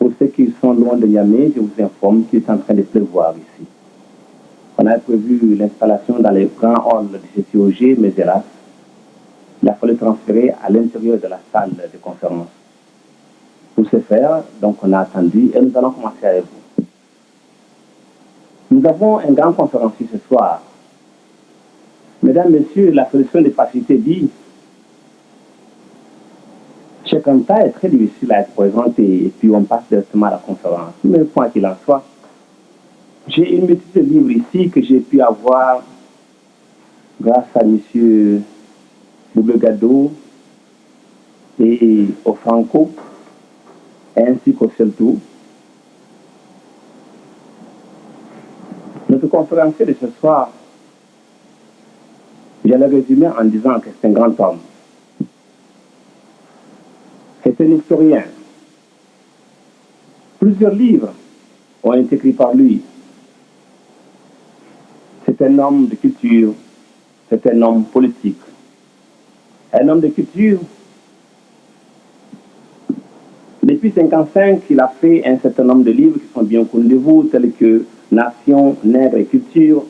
Pour ceux qui sont loin de Niamey, je vous informe qu'il est en train de pleuvoir ici. On avait prévu l'installation dans les grands halls du CCOG, mais hélas, il a fallu transférer à l'intérieur de la salle de conférence. Pour ce faire, donc on a attendu et nous allons commencer avec vous. Nous avons un grand conférencier ce soir. Mesdames, Messieurs, la solution de facilité dit chaque cas est très difficile à être présenté et puis on passe directement à la conférence. Mais quoi qu'il en soit, j'ai une multitude de livres ici que j'ai pu avoir grâce à M. Double Gado et au Franco, ainsi qu'au Celtou. Notre conférencier de ce soir, je l'ai résumé en disant que c'est un grand homme. C'est un historien. Plusieurs livres ont été écrits par lui. C'est un homme de culture, c'est un homme politique. Un homme de culture. Depuis 1955, il a fait un certain nombre de livres qui sont bien connus de vous, tels que Nation, Nègre et Culture,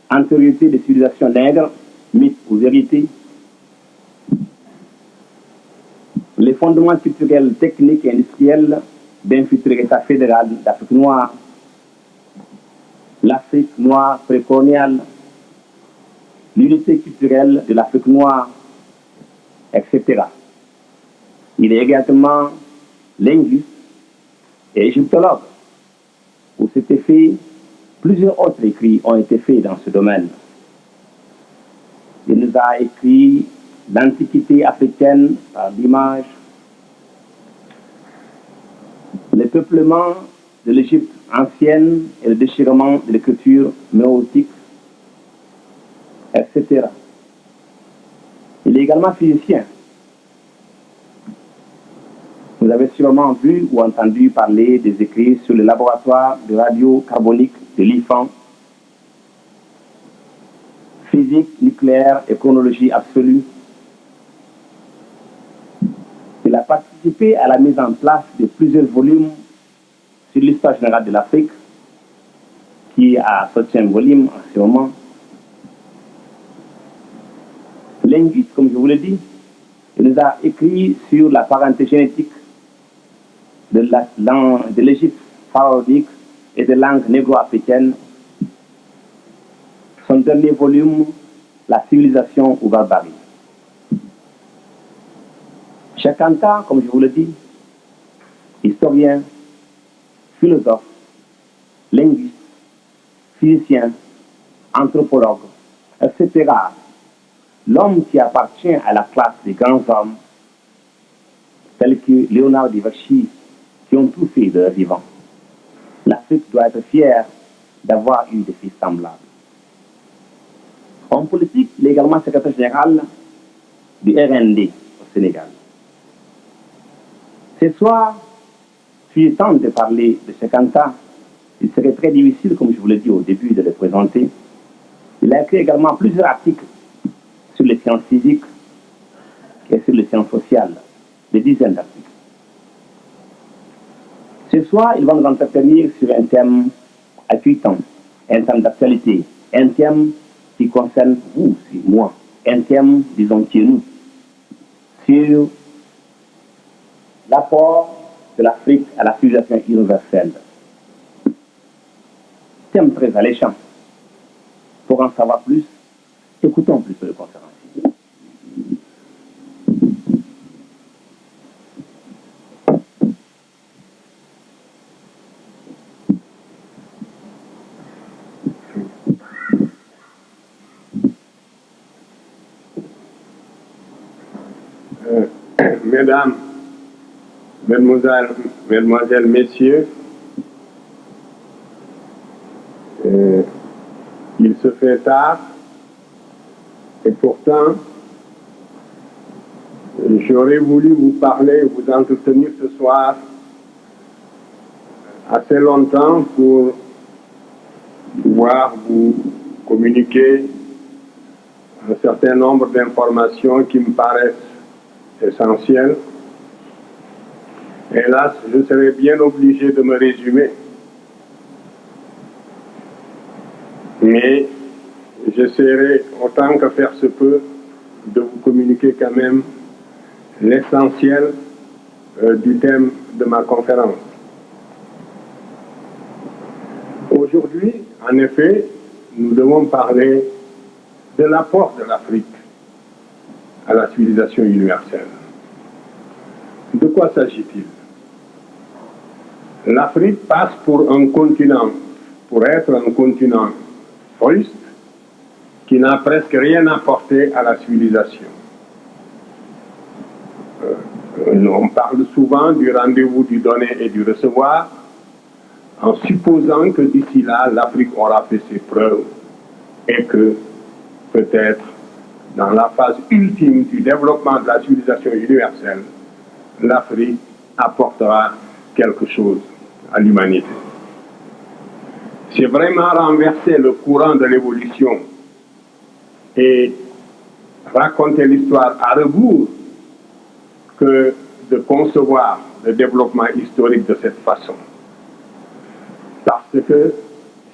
Antériorité des civilisations nègres, Mythe ou Vérité, les fondements culturels, techniques et industriels d'un futur État fédéral d'Afrique noire, l'Afrique noire précoloniale, l'unité culturelle de l'Afrique noire, etc. Il est également linguiste et égyptologue. Pour cet effet, plusieurs autres écrits ont été faits dans ce domaine. Il nous a écrit l'Antiquité africaine par l'image, le peuplement de l'Égypte ancienne et le déchirement de l'écriture méotique, etc. Il est également physicien. Vous avez sûrement vu ou entendu parler des écrits sur le laboratoire de radiocarbonique de l'IFAN, physique nucléaire et chronologie absolue. Il a participé à la mise en place de plusieurs volumes sur l'histoire générale de l'Afrique, qui est à 7e volume en ce moment. Linguiste, comme je vous l'ai dit, il nous a écrit sur la parenté génétique de l'Égypte pharaonique et des langues négro-africaines. Son dernier volume, La civilisation ou barbarie. Cheikh Anta, comme je vous le dis, historien, philosophe, linguiste, physicien, anthropologue, etc. L'homme qui appartient à la classe des grands hommes, tels que Léonard de Vinci, qui ont tout fait de leur vivant. L'Afrique doit être fière d'avoir eu des fils semblables. En politique, il est également secrétaire général du RND au Sénégal. Ce soir, si je tente de parler de Cheikh Anta, il serait très difficile, comme je vous l'ai dit au début, de le présenter. Il a écrit également plusieurs articles sur les sciences physiques et sur les sciences sociales, des dizaines d'articles. Ce soir, il va nous entretenir sur un thème accueillant, un thème d'actualité, un thème qui concerne vous, moi, un thème, disons, qui est nous, sur l'apport de l'Afrique à la civilisation universelle. Thème très alléchant. Pour en savoir plus, écoutons plus le conférencier. Mesdames, Mesdemoiselles, Messieurs, il se fait tard et pourtant j'aurais voulu vous parler, vous entretenir ce soir assez longtemps pour pouvoir vous communiquer un certain nombre d'informations qui me paraissent essentielles. Hélas, je serai bien obligé de me résumer. Mais j'essaierai, autant que faire se peut, de vous communiquer quand même l'essentiel du thème de ma conférence. Aujourd'hui, en effet, nous devons parler de l'apport de l'Afrique à la civilisation universelle. De quoi s'agit-il? L'Afrique passe pour un continent, pour être un continent fruste, qui n'a presque rien apporté à la civilisation. On parle souvent du rendez-vous du donner et du recevoir, en supposant que d'ici là, l'Afrique aura fait ses preuves et que peut-être dans la phase ultime du développement de la civilisation universelle, l'Afrique apportera quelque chose à l'humanité. C'est vraiment renverser le courant de l'évolution et raconter l'histoire à rebours que de concevoir le développement historique de cette façon. Parce que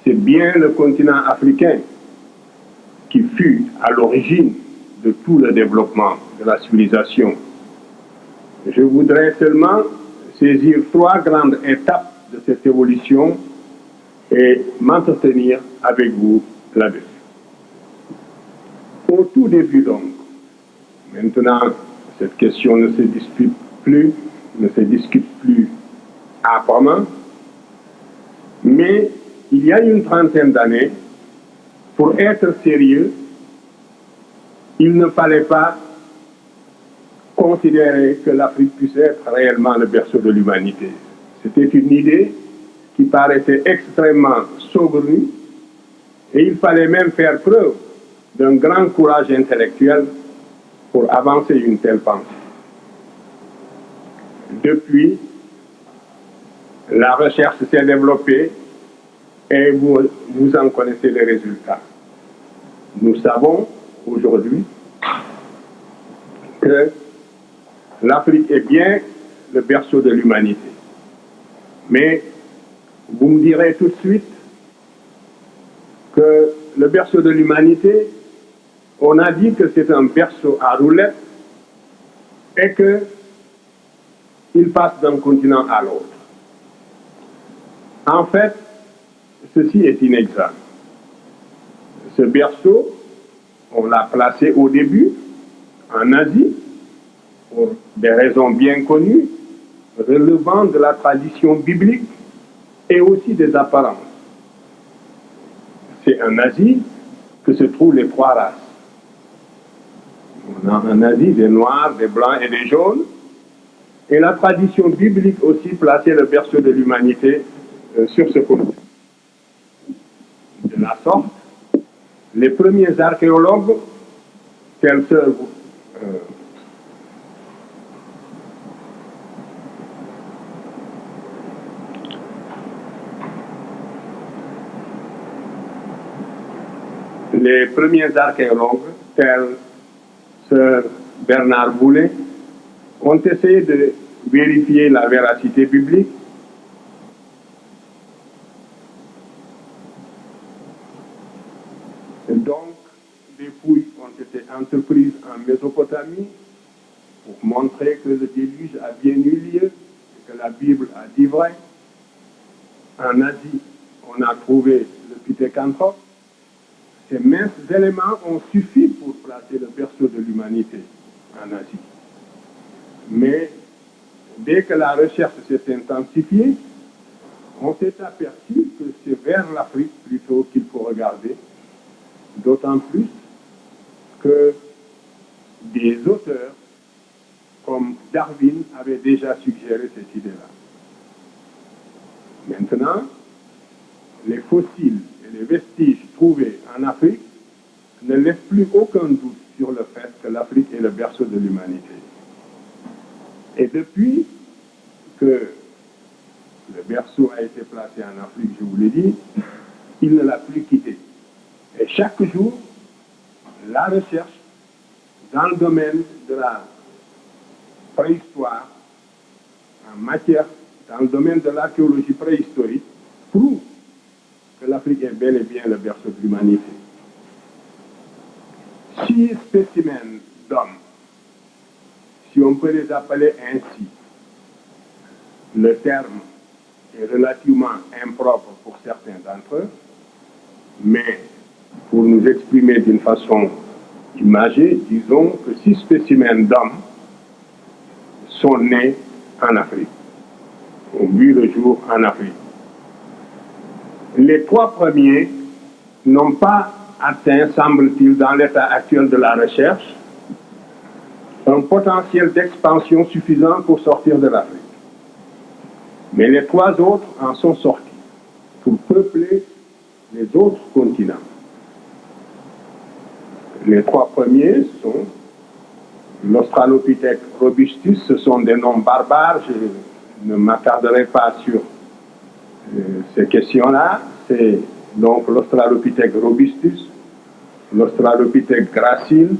c'est bien le continent africain qui fut à l'origine de tout le développement de la civilisation. Je voudrais seulement saisir 3 grandes étapes de cette évolution et m'entretenir avec vous là-dessus. Au tout début donc, maintenant cette question ne se discute plus âprement, mais il y a une trentaine d'années, pour être sérieux, il ne fallait pas considérer que l'Afrique puisse être réellement le berceau de l'humanité. C'était une idée qui paraissait extrêmement saugrenue et il fallait même faire preuve d'un grand courage intellectuel pour avancer une telle pensée. Depuis, la recherche s'est développée et vous en connaissez les résultats. Nous savons aujourd'hui que l'Afrique est bien le berceau de l'humanité. Mais vous me direz tout de suite que le berceau de l'humanité, on a dit que c'est un berceau à roulettes et qu'il passe d'un continent à l'autre. En fait, ceci est inexact. Ce berceau, on l'a placé au début en Asie, pour des raisons bien connues, relevant de la tradition biblique et aussi des apparences. C'est en Asie que se trouvent les 3 races. On a en Asie des noirs, des blancs et des jaunes, et la tradition biblique aussi plaçait le berceau de l'humanité sur ce continent. De la sorte, les premiers archéologues, tels que tels Sir Bernard Boulay, ont essayé de vérifier la véracité biblique. Et donc, des fouilles ont été entreprises en Mésopotamie pour montrer que le déluge a bien eu lieu et que la Bible a dit vrai. En Asie, on a trouvé le Pithecanthrope. Ces minces éléments ont suffi pour placer le berceau de l'humanité en Asie. Mais dès que la recherche s'est intensifiée, on s'est aperçu que c'est vers l'Afrique plutôt qu'il faut regarder, d'autant plus que des auteurs comme Darwin avaient déjà suggéré cette idée-là. Maintenant, les fossiles et les vestiges trouvés en Afrique ne laissent plus aucun doute sur le fait que l'Afrique est le berceau de l'humanité. Et depuis que le berceau a été placé en Afrique, je vous l'ai dit, il ne l'a plus quitté. Et chaque jour, la recherche dans le domaine de la préhistoire, en en matière, dans le domaine de l'archéologie préhistorique, prouvent que l'Afrique est bel et bien le berceau de l'humanité. 6 spécimens d'hommes, si on peut les appeler ainsi, le terme est relativement impropre pour certains d'entre eux, mais pour nous exprimer d'une façon imagée, disons que 6 spécimens d'hommes sont nés en Afrique, ont vu le jour en Afrique. Les 3 premiers n'ont pas atteint, semble-t-il, dans l'état actuel de la recherche, un potentiel d'expansion suffisant pour sortir de l'Afrique. Mais les 3 autres en sont sortis pour peupler les autres continents. Les 3 premiers sont l'Australopithèque robustus, ce sont des noms barbares, je ne m'attarderai pas sur ces questions-là. C'est donc l'Australopithèque robustus, l'Australopithèque gracile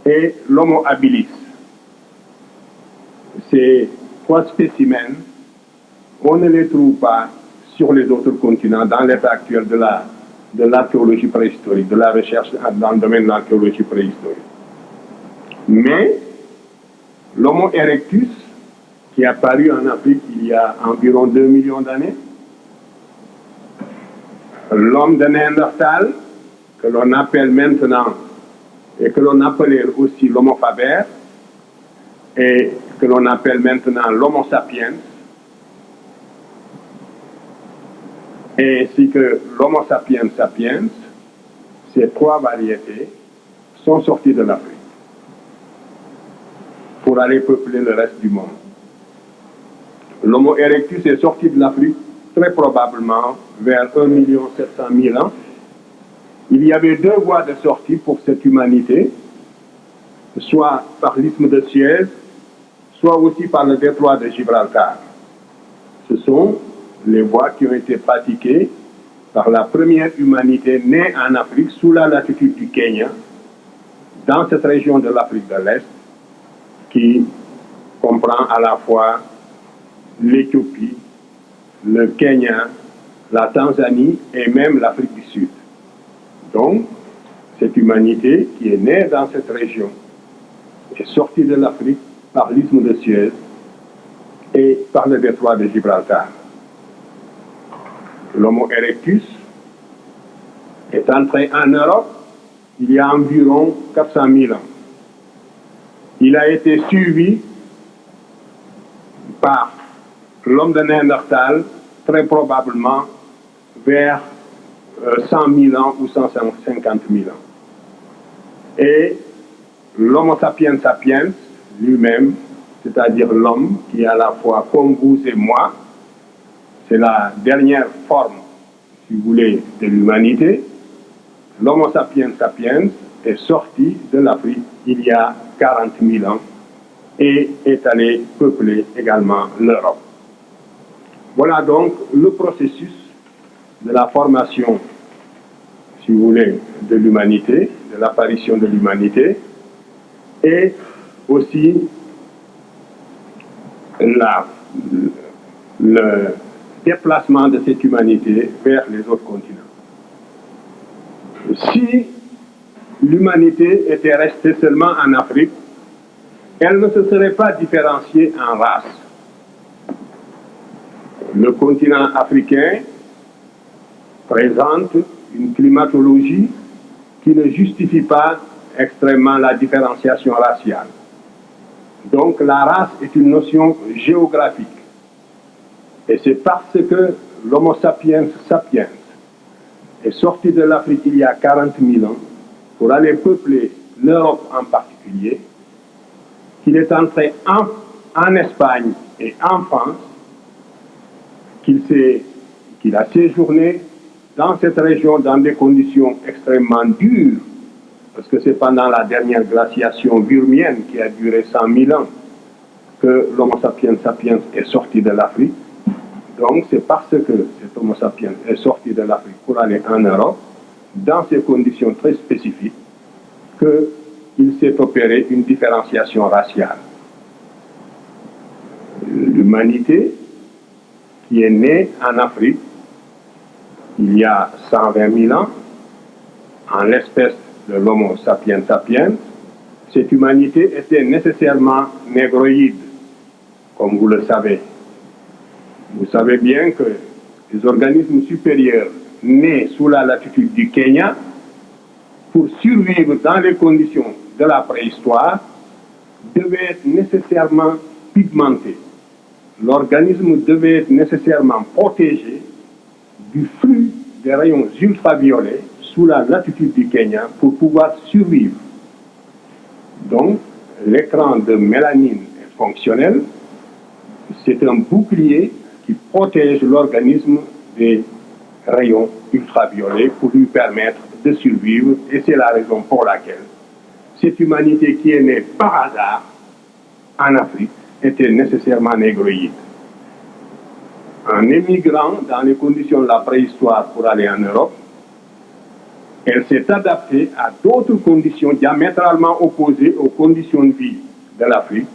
et l'Homo habilis. Ces 3 spécimens, on ne les trouve pas sur les autres continents dans l'état actuel de l'archéologie préhistorique, de la recherche dans le domaine de l'archéologie préhistorique. Mais l'Homo erectus, qui est apparu en Afrique il y a environ 2 millions d'années, l'homme de Néandertal, que l'on appelle maintenant, et que l'on appelait aussi l'Homo faber, et que l'on appelle maintenant l'Homo sapiens, ainsi que l'Homo sapiens sapiens, ces 3 variétés sont sorties de l'Afrique pour aller peupler le reste du monde. L'Homo erectus est sorti de l'Afrique très probablement vers 1 700 000 ans. Il y avait 2 voies de sortie pour cette humanité, soit par l'isthme de Suez, soit aussi par le détroit de Gibraltar. Ce sont les voies qui ont été pratiquées par la première humanité née en Afrique sous la latitude du Kenya, dans cette région de l'Afrique de l'Est, qui comprend à la fois l'Éthiopie, le Kenya, la Tanzanie et même l'Afrique du Sud. Donc, cette humanité qui est née dans cette région est sortie de l'Afrique par l'isthme de Suez et par le détroit de Gibraltar. L'Homo erectus est entré en Europe il y a environ 400 000 ans. Il a été suivi par l'homme de Néandertal, très probablement vers 100 000 ans ou 150 000 ans. Et l'Homo sapiens sapiens lui-même, c'est-à-dire l'homme qui est à la fois comme vous et moi, c'est la dernière forme, si vous voulez, de l'humanité. L'Homo sapiens sapiens est sorti de l'Afrique il y a 40 000 ans et est allé peupler également l'Europe. Voilà donc le processus de la formation, si vous voulez, de l'humanité, de l'apparition de l'humanité, et aussi le déplacement de cette humanité vers les autres continents. Si l'humanité était restée seulement en Afrique, elle ne se serait pas différenciée en races. Le continent africain présente une climatologie qui ne justifie pas extrêmement la différenciation raciale. Donc la race est une notion géographique. Et c'est parce que l'Homo sapiens sapiens est sorti de l'Afrique il y a 40 000 ans pour aller peupler l'Europe en particulier, qu'il est entré en Espagne et en France, qu'il a séjourné dans cette région dans des conditions extrêmement dures, parce que c'est pendant la dernière glaciation burmienne qui a duré 100 000 ans que l'Homo sapiens sapiens est sorti de l'Afrique. Donc c'est parce que cet Homo sapiens est sorti de l'Afrique pour aller en Europe, dans ces conditions très spécifiques, qu'il s'est opéré une différenciation raciale. l'humanité qui est née en Afrique il y a 120 000 ans, en l'espèce de l'Homo sapiens sapiens, cette humanité était nécessairement négroïde, comme vous le savez. Vous savez bien que les organismes supérieurs nés sous la latitude du Kenya, pour survivre dans les conditions de la préhistoire, devaient être nécessairement pigmentés. L'organisme devait être nécessairement protégé du flux des rayons ultraviolets sous la latitude du Kenya pour pouvoir survivre. Donc, l'écran de mélanine est fonctionnel. C'est un bouclier qui protège l'organisme des rayons ultraviolets pour lui permettre de survivre. Et c'est la raison pour laquelle cette humanité qui est née par hasard en Afrique était nécessairement négroïde. En émigrant dans les conditions de la préhistoire pour aller en Europe, elle s'est adaptée à d'autres conditions diamétralement opposées aux conditions de vie de l'Afrique.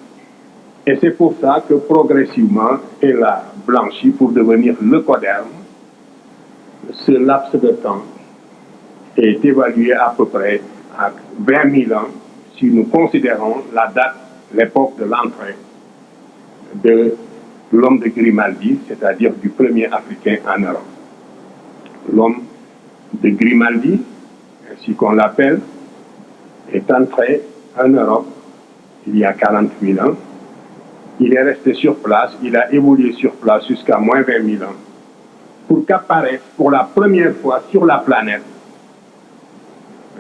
Et c'est pour ça que progressivement, elle a blanchi pour devenir leucoderme. Ce laps de temps est évalué à peu près à 20 000 ans si nous considérons la date, l'époque de l'entrée de l'homme de Grimaldi, c'est-à-dire du premier Africain en Europe. L'homme de Grimaldi, ainsi qu'on l'appelle, est entré en Europe il y a 40 000 ans. Il est resté sur place, il a évolué sur place jusqu'à moins 20 000 ans, pour qu'apparaisse pour la première fois sur la planète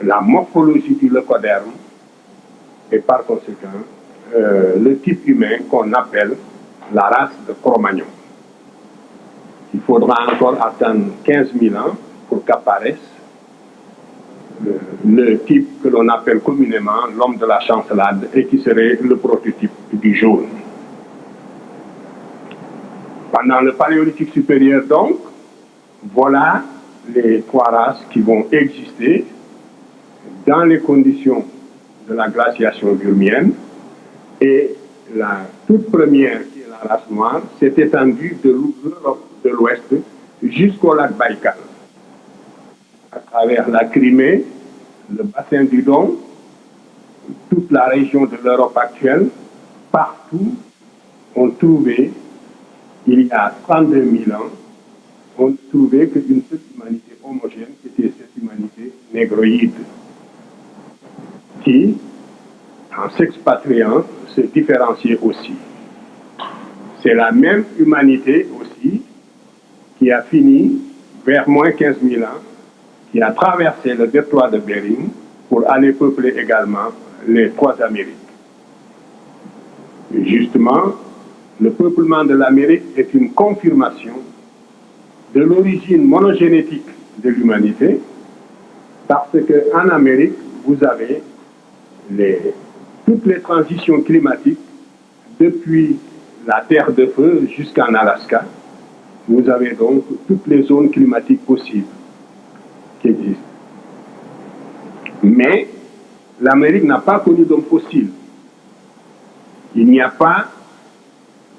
la morphologie du leucoderme et par conséquent le type humain qu'on appelle la race de Cro-Magnon. Il faudra encore attendre 15 000 ans pour qu'apparaisse le type que l'on appelle communément l'homme de la chancelade et qui serait le prototype du jaune. Pendant le Paléolithique supérieur, donc, voilà les trois races qui vont exister dans les conditions de la glaciation urmienne. Et la toute première, qui est la race noire, s'est étendue de l'Europe de l'Ouest jusqu'au lac Baïkal, à travers la Crimée, le bassin du Don, toute la région de l'Europe actuelle. Partout, on trouvait, il y a 32 000 ans, on ne trouvait qu'une seule humanité homogène, qui était cette humanité négroïde, qui, en s'expatriant, se différenciait aussi. C'est la même humanité aussi qui a fini, vers moins 15 000 ans, qui a traversé le détroit de Bering pour aller peupler également les trois Amériques. Et justement, le peuplement de l'Amérique est une confirmation de l'origine monogénétique de l'humanité, parce qu'en Amérique, vous avez toutes les transitions climatiques, depuis la Terre de Feu jusqu'en Alaska. Vous avez donc toutes les zones climatiques possibles qui existent. Mais l'Amérique n'a pas connu d'homme fossile. Il n'y a pas,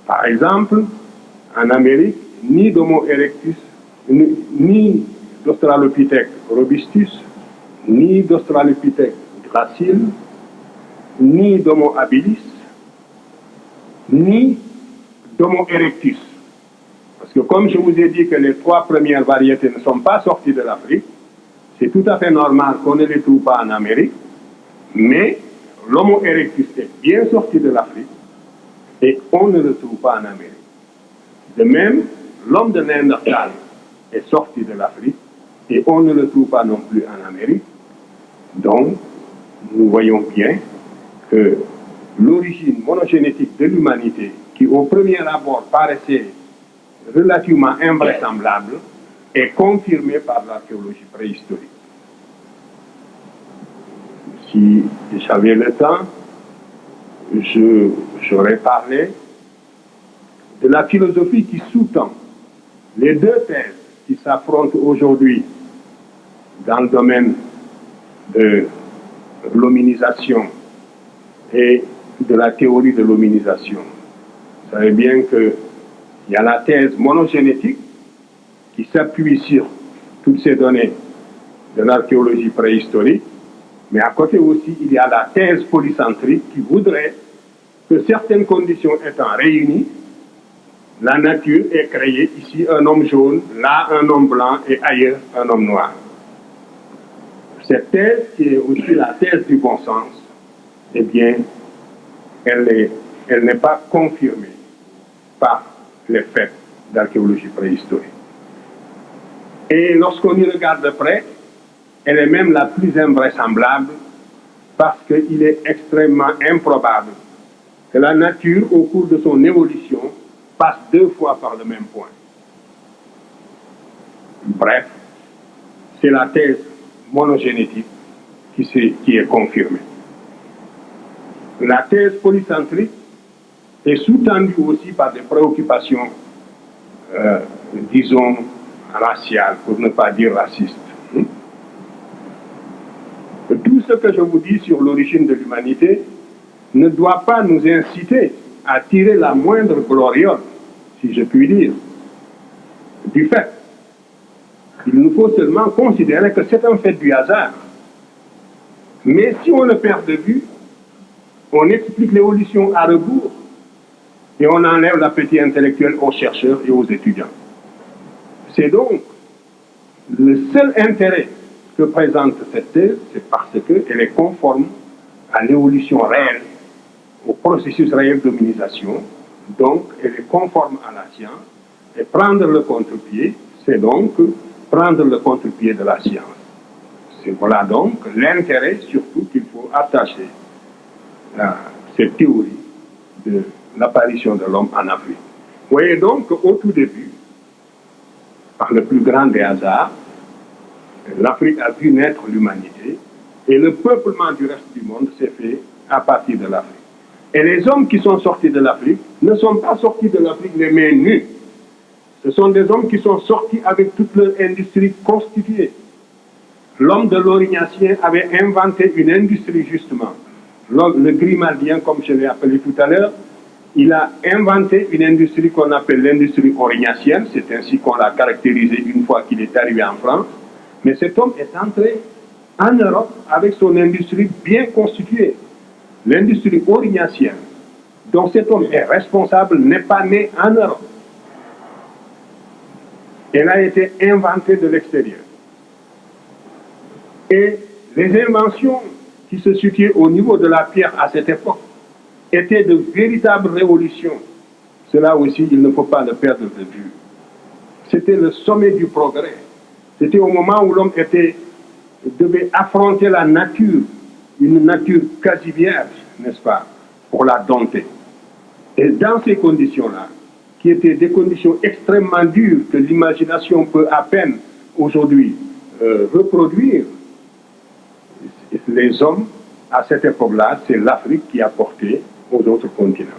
par exemple, en Amérique, ni d'Homo erectus, ni d'Australopithèque robustus, ni d'Australopithèque gracile, ni d'Homo habilis, ni d'Homo erectus. Parce que comme je vous ai dit que les trois premières variétés ne sont pas sorties de l'Afrique, c'est tout à fait normal qu'on ne les trouve pas en Amérique, mais l'Homo erectus est bien sorti de l'Afrique et on ne le trouve pas en Amérique. De même, l'homme de Néandertal est sorti de l'Afrique et on ne le trouve pas non plus en Amérique. Donc, nous voyons bien que l'origine monogénétique de l'humanité, qui au premier abord paraissait relativement invraisemblable, est confirmée par l'archéologie préhistorique. Si j'avais le temps, j'aurais parlé de la philosophie qui sous-tend les deux thèses qui s'affrontent aujourd'hui dans le domaine de l'hominisation et de la théorie de l'hominisation. Vous savez bien qu'il y a la thèse monogénétique qui s'appuie sur toutes ces données de l'archéologie préhistorique, mais à côté aussi, il y a la thèse polycentrique qui voudrait que certaines conditions étant réunies, la nature ait créé ici un homme jaune, là un homme blanc et ailleurs un homme noir. Cette thèse, qui est aussi la thèse du bon sens, eh bien, elle n'est pas confirmée par les faits d'archéologie préhistorique. Et lorsqu'on y regarde de près, elle est même la plus invraisemblable parce qu'il est extrêmement improbable que la nature, au cours de son évolution, passe 2 fois par le même point. Bref, c'est la thèse monogénétique qui est confirmée. La thèse polycentrique est sous-tendue aussi par des préoccupations, disons, raciales, pour ne pas dire racistes. Tout ce que je vous dis sur l'origine de l'humanité ne doit pas nous inciter à tirer la moindre gloriole, si je puis dire, du fait. Il nous faut seulement considérer que c'est un fait du hasard. Mais si on le perd de vue, on explique l'évolution à rebours et on enlève l'appétit intellectuel aux chercheurs et aux étudiants. C'est donc le seul intérêt que présente cette thèse, c'est parce qu'elle est conforme à l'évolution réelle, au processus réel d'hominisation, donc elle est conforme à la science, et prendre le contre-pied, c'est donc prendre le contre-pied de la science. Voilà donc l'intérêt surtout qu'il faut attacher à cette théorie de l'apparition de l'homme en Afrique. Vous voyez donc qu'au tout début, par le plus grand des hasards, l'Afrique a vu naître l'humanité et le peuplement du reste du monde s'est fait à partir de l'Afrique. Et les hommes qui sont sortis de l'Afrique ne sont pas sortis de l'Afrique les mains nues. Ce sont des hommes qui sont sortis avec toute leur industrie constituée. L'homme de l'Orignacien avait inventé une industrie justement. Le Grimaldien, comme je l'ai appelé tout à l'heure, il a inventé une industrie qu'on appelle l'industrie orignacienne. C'est ainsi qu'on l'a caractérisé une fois qu'il est arrivé en France. Mais cet homme est entré en Europe avec son industrie bien constituée. L'industrie orignacienne, dont cet homme est responsable, n'est pas née en Europe. Elle a été inventée de l'extérieur. Et les inventions qui se situaient au niveau de la pierre à cette époque étaient de véritables révolutions. Cela aussi, il ne faut pas le perdre de vue. C'était le sommet du progrès. C'était au moment où l'homme devait affronter la nature, une nature quasi vierge, n'est-ce pas, pour la dompter. Et dans ces conditions-là, qui étaient des conditions extrêmement dures que l'imagination peut à peine aujourd'hui reproduire, les hommes, à cette époque-là, c'est l'Afrique qui a porté aux autres continents.